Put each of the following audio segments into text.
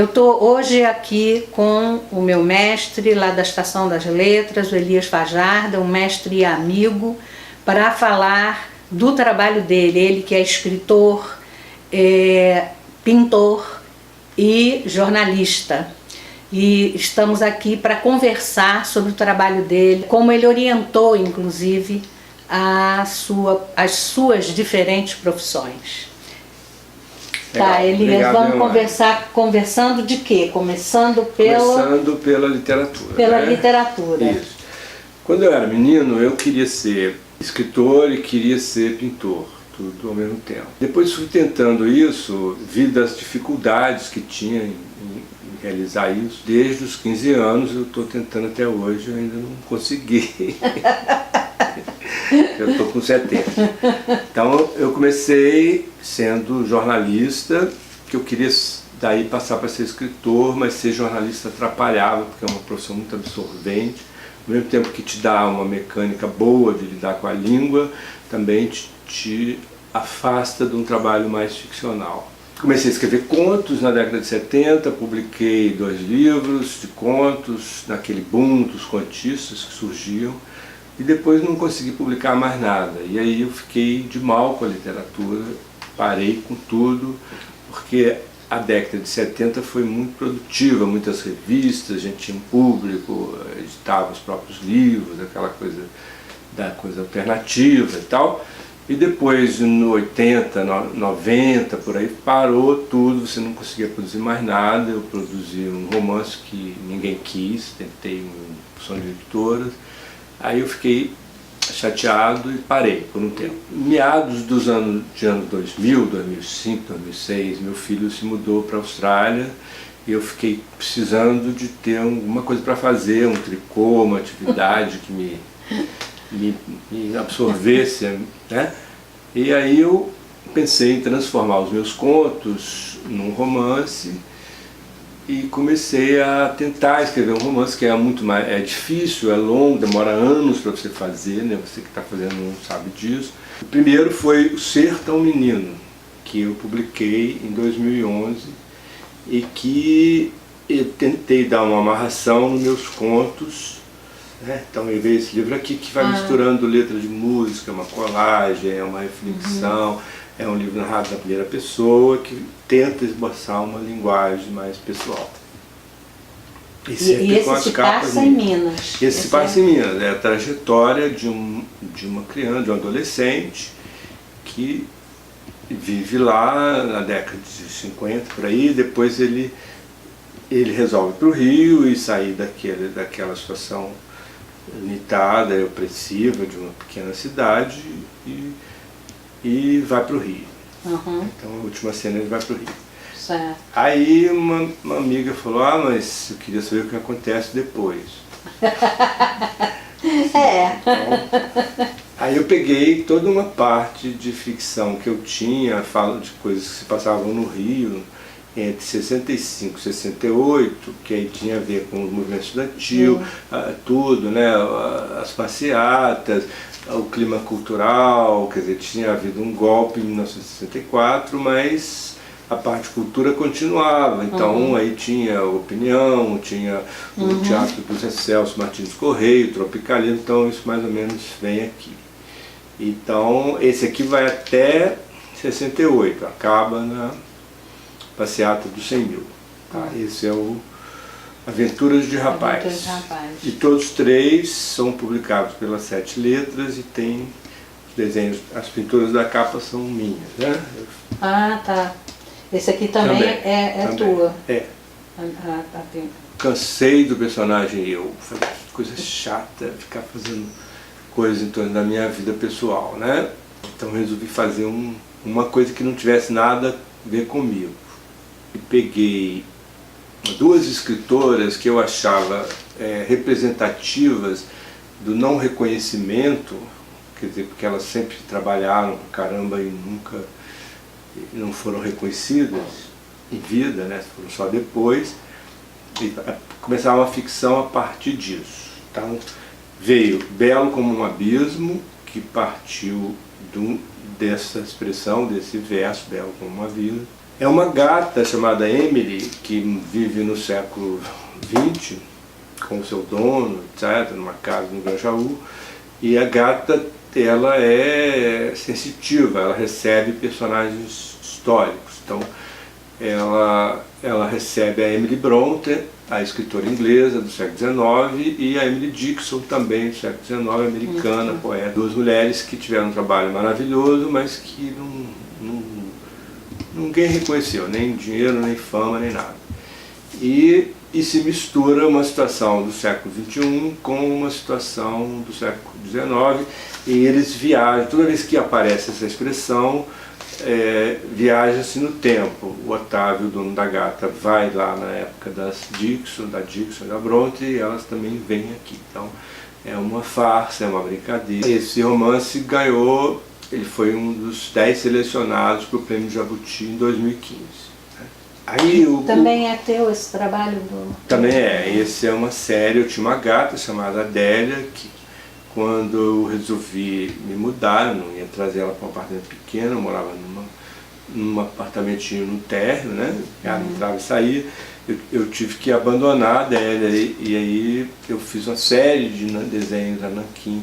Eu estou hoje aqui com o meu mestre lá da Estação das Letras, o Elias Fajarda, um mestre e amigo, para falar do trabalho dele. Ele que é escritor, pintor e jornalista. E estamos aqui para conversar sobre o trabalho dele, como ele orientou, inclusive, as suas diferentes profissões. Tá, Elias, vamos conversando de quê? Começando pela literatura. Pela literatura. Isso. Quando eu era menino, eu queria ser escritor e queria ser pintor, tudo ao mesmo tempo. Depois fui tentando isso, vi das dificuldades que tinha em realizar isso. Desde os 15 anos eu estou tentando até hoje, eu ainda não consegui. Eu estou com 70. Então eu comecei sendo jornalista, que eu queria daí passar para ser escritor, mas ser jornalista atrapalhava, porque é uma profissão muito absorvente. Ao mesmo tempo que te dá uma mecânica boa de lidar com a língua, também te afasta de um trabalho mais ficcional. Comecei a escrever contos na década de 70, publiquei 2 livros de contos, naquele boom dos contistas que surgiam, e depois não consegui publicar mais nada. E aí eu fiquei de mal com a literatura, parei com tudo, porque a década de 70 foi muito produtiva, muitas revistas, a gente tinha um público, editava os próprios livros, aquela coisa da coisa alternativa e tal. E depois, no 80, 90, por aí, parou tudo, você não conseguia produzir mais nada. Eu produzi um romance que ninguém quis, tentei uma opção de editoras. Aí eu fiquei chateado e parei por um tempo. Meados dos anos 2000, 2005, 2006, meu filho se mudou para a Austrália e eu fiquei precisando de ter alguma coisa para fazer, um tricô, uma atividade que me absorvesse, né? E aí eu pensei em transformar os meus contos num romance e comecei a tentar escrever um romance que é muito mais difícil, é longo, demora anos para você fazer, né? Você que está fazendo não sabe disso. O primeiro foi O Ser Tão Menino, que eu publiquei em 2011 e que eu tentei dar uma amarração nos meus contos. Então eu vejo esse livro aqui que vai misturando letra de música, uma colagem, é uma reflexão, é um livro narrado na primeira pessoa que tenta esboçar uma linguagem mais pessoal. E esse se passa em Minas. Esse se passa em Minas, é a trajetória de uma criança, de um adolescente que vive lá na década de 50, por aí, depois ele resolve ir para o Rio e sair daquela situação limitada e opressiva de uma pequena cidade e vai para o Rio. Então a última cena ele vai para o Rio. Certo. Aí uma amiga falou, mas eu queria saber o que acontece depois. Então, aí eu peguei toda uma parte de ficção que eu tinha, falo de coisas que se passavam no Rio, entre 65 e 68, que aí tinha a ver com o movimento estudantil, tudo, né, as passeatas, o clima cultural, quer dizer, tinha havido um golpe em 1964, mas a parte cultura continuava, então aí tinha Opinião, tinha o Teatro do Zé Celso Martins Correia, Tropicalino, então isso mais ou menos vem aqui. Então esse aqui vai até 68, acaba na Passeata dos 100 mil. Tá? Esse é o Aventuras de Rapaz. E todos os 3 são publicados pelas 7 Letras e tem os desenhos, as pinturas da capa são minhas, né? Tá. Esse aqui também é tua. É. Cansei do personagem eu. Falei, que coisa chata ficar fazendo coisas em torno da minha vida pessoal, né? Então resolvi fazer uma coisa que não tivesse nada a ver comigo. E peguei 2 escritoras que eu achava representativas do não reconhecimento, quer dizer, porque elas sempre trabalharam pra caramba e nunca não foram reconhecidas em vida, né? Foram só depois, e começar uma ficção a partir disso. Então veio Belo como um Abismo, que partiu dessa expressão, desse verso, Belo como um Abismo, É uma gata chamada Emily, que vive no século XX, com o seu dono, etc., numa casa no Grajaú. E a gata, ela é sensitiva, ela recebe personagens históricos. Então, ela recebe a Emily Brontë, a escritora inglesa do século XIX, e a Emily Dickinson, também do século XIX, americana, poeta. Duas mulheres que tiveram um trabalho maravilhoso, mas que ninguém reconheceu, nem dinheiro, nem fama, nem nada. E se mistura uma situação do século XXI com uma situação do século XIX, e eles viajam, toda vez que aparece essa expressão, viaja-se no tempo. O Otávio, o dono da gata, vai lá na época da Dickinson e da Brontë, e elas também vêm aqui. Então é uma farsa, é uma brincadeira. Esse romance ganhou, ele foi um dos 10 selecionados para o Prêmio Jabuti em 2015. Aí, também é teu esse trabalho? Também é. Esse é uma série. Eu tinha uma gata chamada Adélia, que quando eu resolvi me mudar, eu não ia trazer ela para um apartamento pequeno, eu morava num apartamentinho no térreo, né? Ela entrava e saía. Eu tive que abandonar a Adélia, e aí eu fiz uma série de desenhos nanquim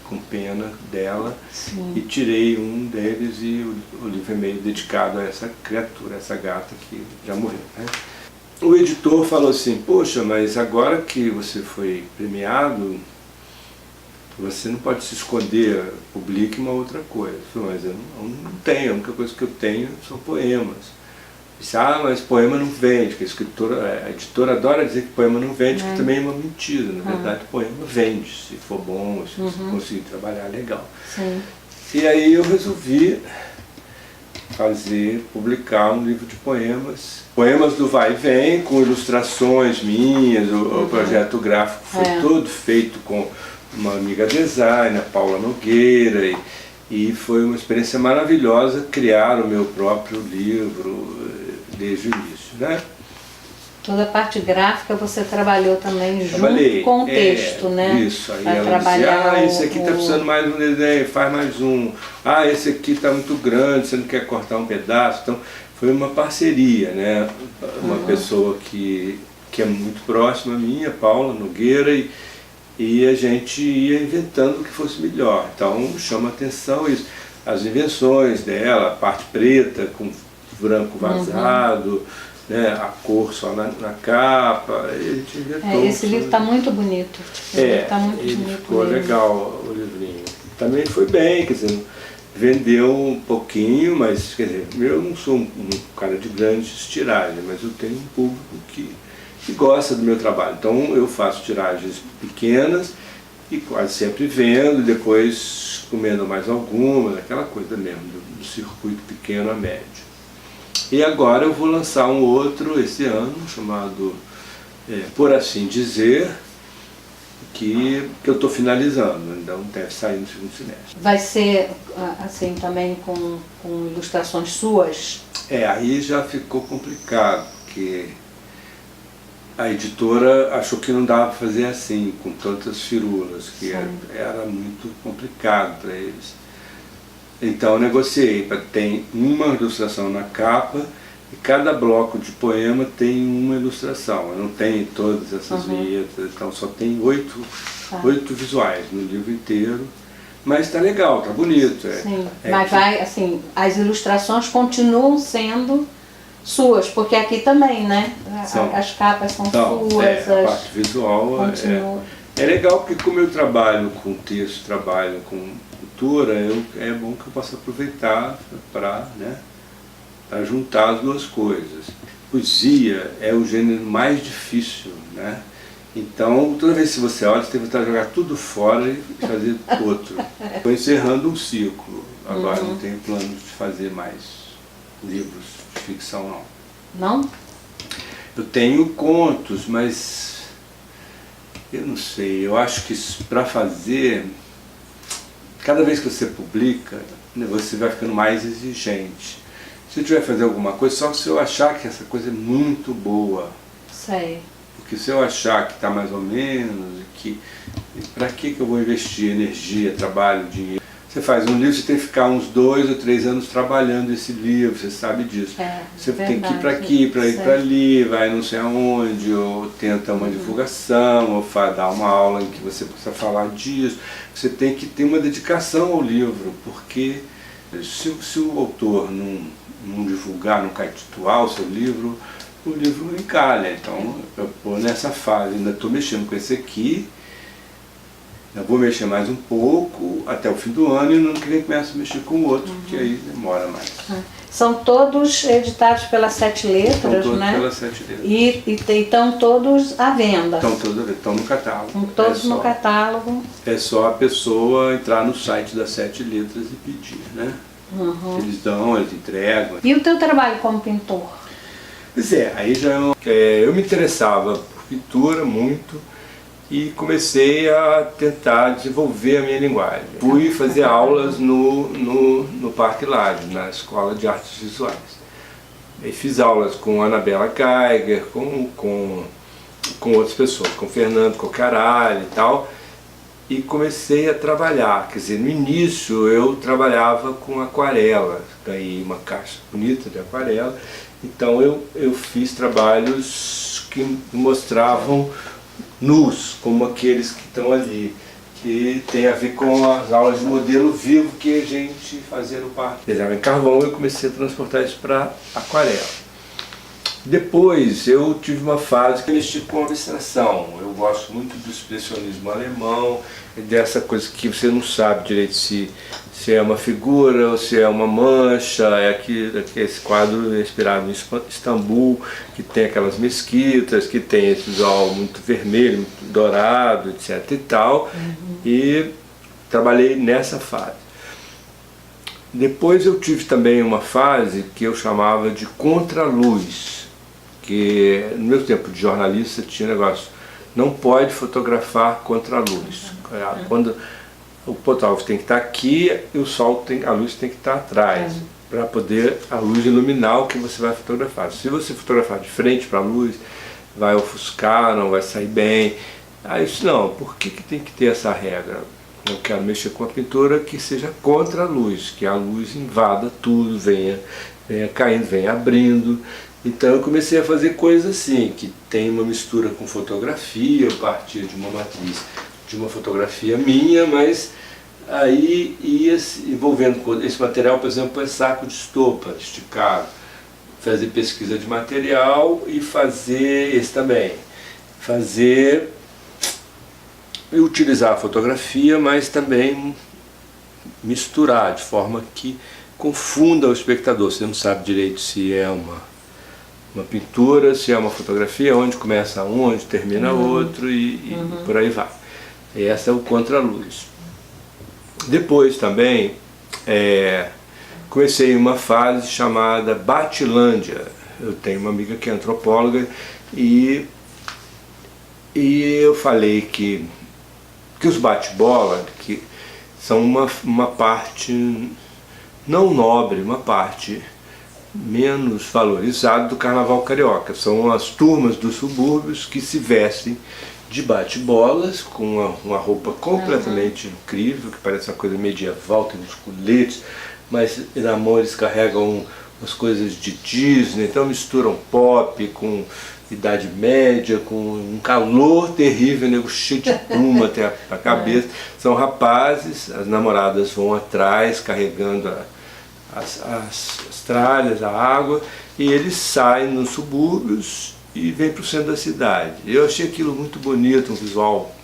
com pena dela. Sim. E tirei um deles, e o livro é meio dedicado a essa criatura, essa gata que já morreu, né? O editor falou assim: poxa, mas agora que você foi premiado, você não pode se esconder, publique uma outra coisa. Eu falei: mas eu não tenho, a única coisa que eu tenho são poemas. Eu disse: mas poema não vende, que a editora adora dizer que poema não vende, que também é uma mentira. Na verdade, poema vende, se for bom, se você conseguir trabalhar legal. Sim. E aí eu resolvi publicar um livro de poemas do Vai e Vem, com ilustrações minhas. O projeto gráfico foi todo feito com uma amiga designer, Paula Nogueira, e foi uma experiência maravilhosa criar o meu próprio livro desde o início, né? Toda a parte gráfica você trabalhou também junto com o texto, né? Isso, aí ela dizia: esse aqui está precisando mais um desenho, faz mais um. Esse aqui está muito grande, você não quer cortar um pedaço? Então, foi uma parceria, né? Uma pessoa que é muito próxima a mim, a Paula Nogueira, e a gente ia inventando o que fosse melhor. Então, chama atenção isso. As invenções dela, a parte preta com branco vazado, né, a cor só na capa, a gente inventou. Esse livro está muito bonito. Tá muito bonito ficou mesmo. Legal o livrinho. Também foi bem, quer dizer, vendeu um pouquinho, mas quer dizer, eu não sou um cara de grandes tiragens, mas eu tenho um público que gosta do meu trabalho. Então eu faço tiragens pequenas e quase sempre vendo, e depois comendo mais algumas, aquela coisa mesmo, do circuito pequeno a médio. E agora eu vou lançar um outro esse ano, chamado Por Assim Dizer, que eu estou finalizando, então deve sair no segundo semestre. Vai ser assim também com ilustrações suas? Aí já ficou complicado, porque a editora achou que não dava para fazer assim, com tantas firulas, que era muito complicado para eles. Então eu negociei, tem uma ilustração na capa, e cada bloco de poema tem uma ilustração. Eu não tenho todas essas vinhetas, então só tem 8 visuais no livro inteiro. Mas está legal, está bonito. Sim, mas assim, as ilustrações continuam sendo suas, porque aqui também, né? As capas são suas. A parte visual é legal, porque como eu trabalho com texto, trabalho com cultura, é bom que eu possa aproveitar para juntar as duas coisas. Poesia é o gênero mais difícil, né? Então, toda vez que você olha, você tem que tentar jogar tudo fora e fazer outro. Estou encerrando um ciclo, agora não tenho plano de fazer mais livros de ficção, não. Não? Eu tenho contos, mas eu não sei, eu acho que para fazer, cada vez que você publica, você vai ficando mais exigente. Se eu tiver que fazer alguma coisa, só se eu achar que essa coisa é muito boa. Sei. Porque se eu achar que está mais ou menos, para que eu vou investir energia, trabalho, dinheiro? Você faz um livro, você tem que ficar uns 2 ou 3 anos trabalhando esse livro, você sabe disso. Você tem que ir para aqui, para ir para ali, vai não sei aonde, ou tenta uma divulgação, ou dar uma aula em que você possa falar disso. Você tem que ter uma dedicação ao livro, porque se o autor não divulgar, não caetituar o seu livro, o livro encalha. Então eu estou nessa fase, ainda estou mexendo com esse aqui. Eu vou mexer mais um pouco até o fim do ano e no ano que vem começo a mexer com o outro, que aí demora mais. São todos editados pelas 7 Letras, São todos né? pelas 7 Letras. E estão todos à venda. Estão no catálogo. Estão todos no catálogo. É só a pessoa entrar no site das 7 Letras e pedir, né? Eles entregam. E o teu trabalho como pintor? Pois é, aí já eu me interessava por pintura muito. E comecei a tentar desenvolver a minha linguagem. Fui fazer aulas no Parque Lage, na Escola de Artes Visuais. E fiz aulas com a Anabela Geiger, com outras pessoas, com o Fernando Cocaralho e tal. E comecei a trabalhar, quer dizer, no início eu trabalhava com aquarela, ganhei uma caixa bonita de aquarela. Então eu fiz trabalhos que mostravam nus, como aqueles que estão ali, que tem a ver com as aulas de modelo vivo que a gente fazia no parque. Desenhava em carvão, eu comecei a transportar isso para aquarela. Depois eu tive uma fase que eu mexi com abstração. Eu gosto muito do expressionismo alemão, dessa coisa que você não sabe direito se é uma figura ou se é uma mancha. Esse quadro é inspirado em Istambul, que tem aquelas mesquitas, que tem esse visual muito vermelho, muito dourado, etc. e tal. E trabalhei nessa fase. Depois eu tive também uma fase que eu chamava de contraluz, que no meu tempo de jornalista tinha um negócio, não pode fotografar contra a luz. Quando o fotógrafo tem que estar aqui e a luz tem que estar atrás, para poder a luz iluminar o que você vai fotografar. Se você fotografar de frente para a luz, vai ofuscar, não vai sair bem. Isso não, por que tem que ter essa regra? Eu quero mexer com a pintura que seja contra a luz, que a luz invada tudo, venha caindo, venha abrindo. Então eu comecei a fazer coisas assim, que tem uma mistura com fotografia, a partir de uma matriz de uma fotografia minha, mas aí ia envolvendo esse material, por exemplo, é saco de estopa esticado, fazer pesquisa de material e fazer esse também, e utilizar a fotografia, mas também misturar de forma que confunda o espectador. Você não sabe direito se é uma pintura, se é uma fotografia, onde começa um, onde termina outro e por aí vai. E essa é o contraluz. Depois também comecei uma fase chamada Batilândia. Eu tenho uma amiga que é antropóloga e eu falei que os bate-bola, que são uma parte não nobre, uma parte menos valorizado do carnaval carioca. São as turmas dos subúrbios que se vestem de bate-bolas, com uma roupa completamente incrível, que parece uma coisa medieval, tem uns coletes, mas na mão eles carregam umas coisas de Disney, então misturam pop com Idade Média, com um calor terrível, nego cheio de pluma até a cabeça. São rapazes, as namoradas vão atrás carregando as tralhas, a água, e eles saem nos subúrbios e vêm para o centro da cidade. Eu achei aquilo muito bonito, um visual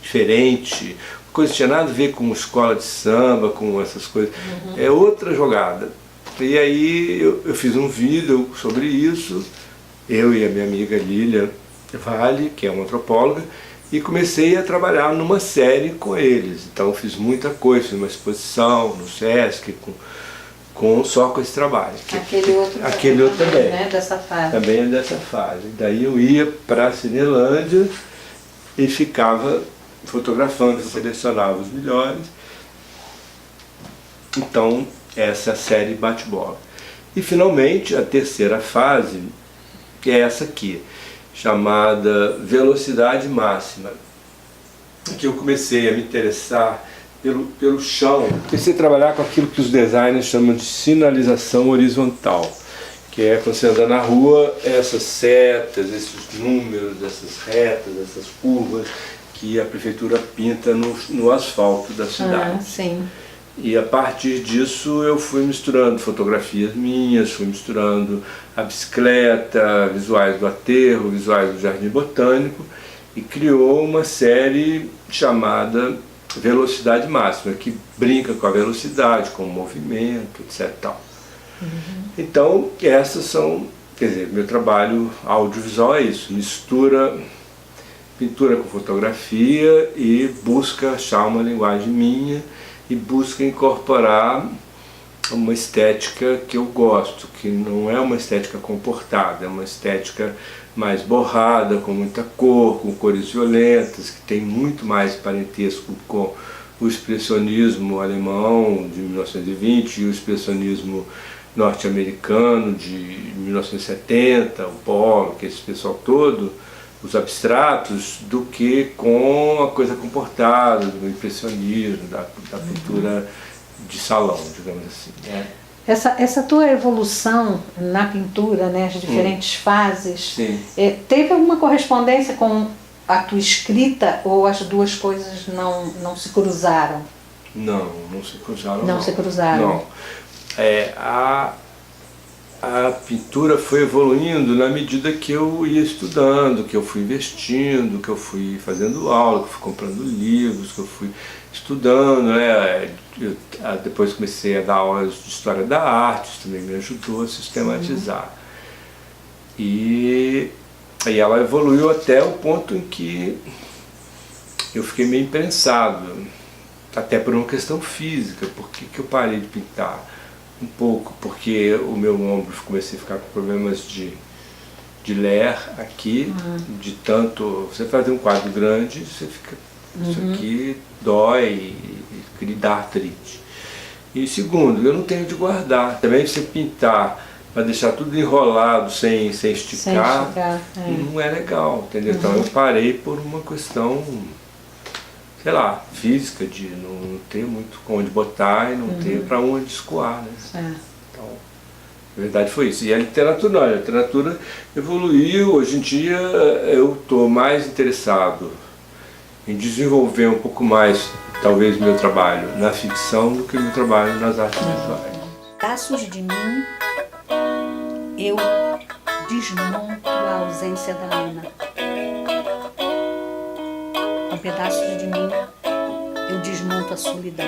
diferente, coisa que tinha nada a ver com escola de samba, com essas coisas. É outra jogada. E aí eu fiz um vídeo sobre isso, eu e a minha amiga Lília Vale, que é uma antropóloga, e comecei a trabalhar numa série com eles. Então fiz muita coisa, fiz uma exposição no Sesc, só com esse trabalho. Aquele outro também, né, dessa fase. Também é dessa fase. Daí eu ia para a Cinelândia e ficava fotografando, selecionava os melhores. Então essa é a série Bate-Bola. E finalmente a terceira fase, que é essa aqui, chamada Velocidade Máxima, que eu comecei a me interessar pelo chão. Comecei a trabalhar com aquilo que os designers chamam de sinalização horizontal, que é quando você anda na rua, essas setas, esses números, essas retas, essas curvas que a prefeitura pinta no asfalto da cidade. Ah, sim. E a partir disso eu fui misturando fotografias minhas, fui misturando a bicicleta, visuais do aterro, visuais do Jardim Botânico, e criou uma série chamada Velocidade Máxima, que brinca com a velocidade, com o movimento, etc. Tal. Então, essas são, quer dizer, meu trabalho audiovisual é isso, mistura pintura com fotografia e busca achar uma linguagem minha e busca incorporar uma estética que eu gosto, que não é uma estética comportada, é uma estética mais borrada, com muita cor, com cores violentas, que tem muito mais parentesco com o expressionismo alemão de 1920 e o expressionismo norte-americano de 1970, o Polo, que é esse pessoal todo, os abstratos, do que com a coisa comportada, do impressionismo, da pintura de salão, digamos assim. Né? Essa tua evolução na pintura, né, as diferentes fases, teve alguma correspondência com a tua escrita ou as duas coisas não se cruzaram? Não se cruzaram. Não se cruzaram. Não. A pintura foi evoluindo na medida que eu ia estudando, que eu fui investindo, que eu fui fazendo aula, que eu fui comprando livros, que eu fui estudando, né? Depois comecei a dar aulas de História da Arte, isso também me ajudou a sistematizar. E ela evoluiu até o ponto em que eu fiquei meio imprensado, até por uma questão física. Por que eu parei de pintar? Um pouco porque o meu ombro comecei a ficar com problemas de ler aqui, de tanto você fazer um quadro grande, você fica, isso aqui dói e dá artrite. E segundo, eu não tenho de guardar. Também você pintar para deixar tudo enrolado sem esticar, não é legal, entendeu? Então eu parei por uma questão, sei lá, física, de não ter muito onde botar e não ter para onde escoar, né? Então, na verdade foi isso. E a literatura não, a literatura evoluiu. Hoje em dia eu estou mais interessado em desenvolver um pouco mais, talvez, meu trabalho na ficção do que meu trabalho nas artes visuais. Pedaços de mim, eu desmonto a ausência da Ana. Com pedaços de mim, eu desmonto a solidão.